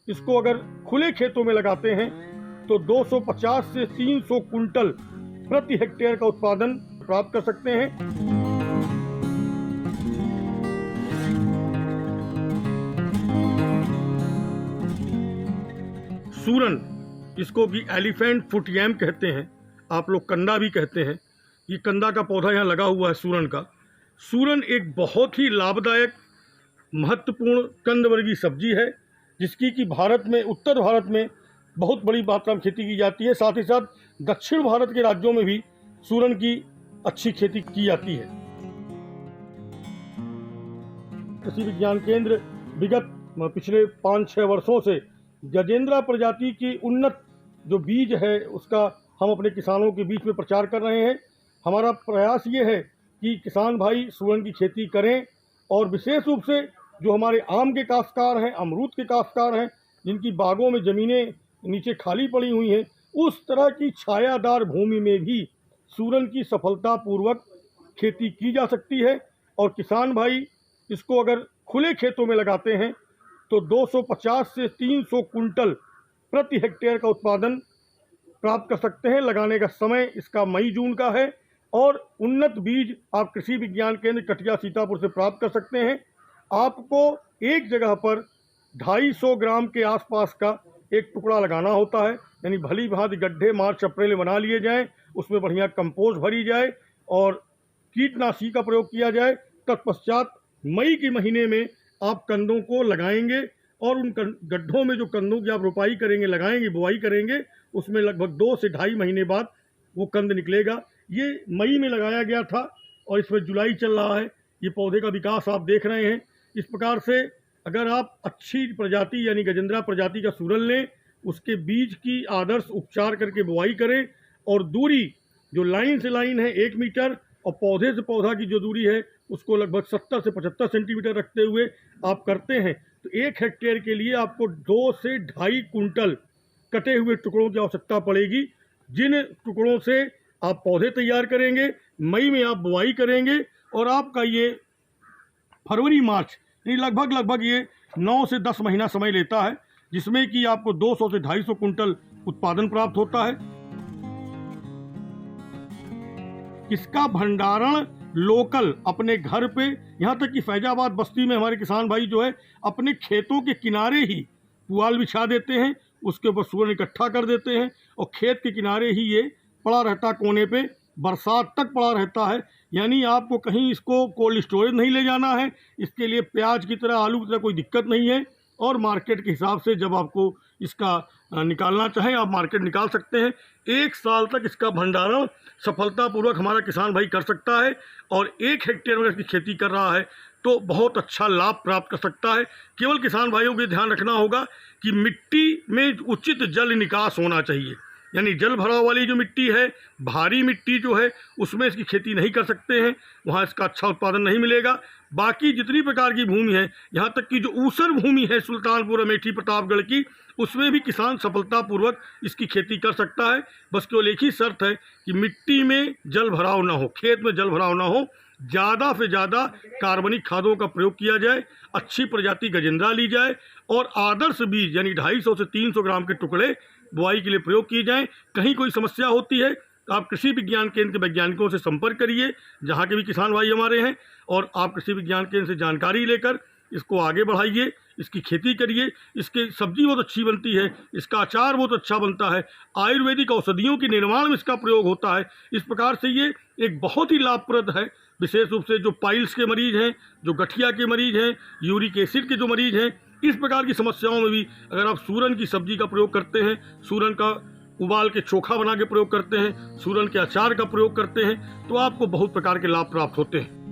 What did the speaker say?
इसको अगर खुले खेतों में लगाते हैं तो 250 से 300 कुंटल प्रति हेक्टेयर का उत्पादन प्राप्त कर सकते हैं। सूरन, इसको भी एलिफेंट फुट यैम कहते हैं, आप लोग कंदा भी कहते हैं। ये कंदा का पौधा यहाँ लगा हुआ है सूरन का। सूरन एक बहुत ही लाभदायक महत्वपूर्ण कंदवर्गीय सब्जी है, जिसकी कि भारत में, उत्तर भारत में बहुत बड़ी मात्रा में खेती की जाती है। साथ ही साथ दक्षिण भारत के राज्यों में भी सूरन की अच्छी खेती की जाती है। कृषि विज्ञान केंद्र विगत पिछले 5-6 वर्षों से गजेंद्रा प्रजाति की उन्नत जो बीज है उसका हम अपने किसानों के बीच में प्रचार कर रहे हैं। हमारा प्रयास ये है कि किसान भाई सूरन की खेती करें, और विशेष रूप से जो हमारे आम के काश्तकार हैं, अमरूद के काश्तकार हैं, जिनकी बागों में ज़मीनें नीचे खाली पड़ी हुई हैं, उस तरह की छायादार भूमि में भी सूरन की सफलतापूर्वक खेती की जा सकती है। और किसान भाई इसको अगर खुले खेतों में लगाते हैं तो 250 से 300 कुंटल प्रति हेक्टेयर का उत्पादन प्राप्त कर सकते हैं। लगाने का समय इसका मई-जून का है, और उन्नत बीज आप कृषि विज्ञान केंद्र कटिया सीतापुर से प्राप्त कर सकते हैं। आपको एक जगह पर 250 ग्राम के आसपास का एक टुकड़ा लगाना होता है, यानी भली भांति गड्ढे मार्च अप्रैल में बना लिए जाएं, उसमें बढ़िया कंपोस्ट भरी जाए और कीटनाशी का प्रयोग किया जाए। तत्पश्चात मई के महीने में आप कंदों को लगाएंगे, और उन गड्ढों में जो कंदों की आप रोपाई करेंगे, लगाएंगे, बुआई करेंगे, उसमें लगभग 2 से ढाई महीने बाद वो कंद निकलेगा। ये मई में लगाया गया था और इसमें जुलाई चल रहा है। ये पौधे का विकास आप देख रहे हैं। इस प्रकार से अगर आप अच्छी प्रजाति यानी गजेंद्रा प्रजाति का सूरन लें, उसके बीज की आदर्श उपचार करके बुआई करें, और दूरी जो लाइन से लाइन है 1 मीटर, और पौधे से पौधा की जो दूरी है उसको लगभग 70 से 75 सेंटीमीटर रखते हुए आप करते हैं, तो 1 हेक्टेयर के लिए आपको 2 से ढाई कुंटल कटे हुए टुकड़ों की आवश्यकता पड़ेगी। जिन टुकड़ों से आप पौधे तैयार करेंगे, मई में आप बुआई करेंगे, और आपका ये फरवरी मार्च ये लगभग ये 9 से 10 महीना समय लेता है, जिसमें कि आपको 200 से 250 कुंटल उत्पादन प्राप्त होता है। इसका भंडारण लोकल अपने घर पे, यहाँ तक कि फैजाबाद बस्ती में हमारे किसान भाई जो है अपने खेतों के किनारे ही पुआल बिछा देते हैं, उसके ऊपर सूरन इकट्ठा कर देते हैं, और खेत के किनारे ही ये पड़ा रहता कोने पे, बरसात तक पड़ा रहता है। यानी आपको कहीं इसको कोल्ड स्टोरेज नहीं ले जाना है, इसके लिए प्याज की तरह, आलू की तरह कोई दिक्कत नहीं है, और मार्केट के हिसाब से जब आपको इसका निकालना चाहें आप मार्केट निकाल सकते हैं। 1 साल तक इसका भंडारण सफलतापूर्वक हमारा किसान भाई कर सकता है, और 1 हेक्टेयर में इसकी खेती कर रहा है तो बहुत अच्छा लाभ प्राप्त कर सकता है। केवल किसान भाइयों को ध्यान रखना होगा कि मिट्टी में उचित जल निकास होना चाहिए, यानी जल भराव वाली जो मिट्टी है, भारी मिट्टी जो है, उसमें इसकी खेती नहीं कर सकते हैं, वहाँ इसका अच्छा उत्पादन नहीं मिलेगा। बाकी जितनी प्रकार की भूमि है, यहाँ तक कि जो ऊसर भूमि है सुल्तानपुर, अमेठी, प्रतापगढ़ की, उसमें भी किसान सफलतापूर्वक इसकी खेती कर सकता है। बस केवल एक ही शर्त है कि मिट्टी में जल भराव ना हो, खेत में जल भराव ना हो, ज़्यादा से ज़्यादा कार्बनिक खादों का प्रयोग किया जाए, अच्छी प्रजाति गजेंद्रा ली जाए, और आदर्श बीज यानी 250 से 300 ग्राम के टुकड़े बुआई के लिए प्रयोग किए जाएं। कहीं कोई समस्या होती है तो आप कृषि विज्ञान केंद्र के वैज्ञानिकों से संपर्क करिए, जहाँ के भी किसान भाई हमारे हैं, और आप कृषि विज्ञान केंद्र से जानकारी लेकर इसको आगे बढ़ाइए, इसकी खेती करिए। इसकी सब्जी बहुत अच्छी बनती है, इसका अचार बहुत अच्छा बनता है, आयुर्वेदिक औषधियों के निर्माण में इसका प्रयोग होता है। इस प्रकार से ये एक बहुत ही लाभप्रद है, विशेष रूप से जो पाइल्स के मरीज हैं, जो गठिया के मरीज हैं, यूरिक एसिड के जो मरीज हैं, इस प्रकार की समस्याओं में भी अगर आप सूरन की सब्जी का प्रयोग करते हैं, सूरन का उबाल के चोखा बना के प्रयोग करते हैं, सूरन के अचार का प्रयोग करते हैं, तो आपको बहुत प्रकार के लाभ प्राप्त होते हैं।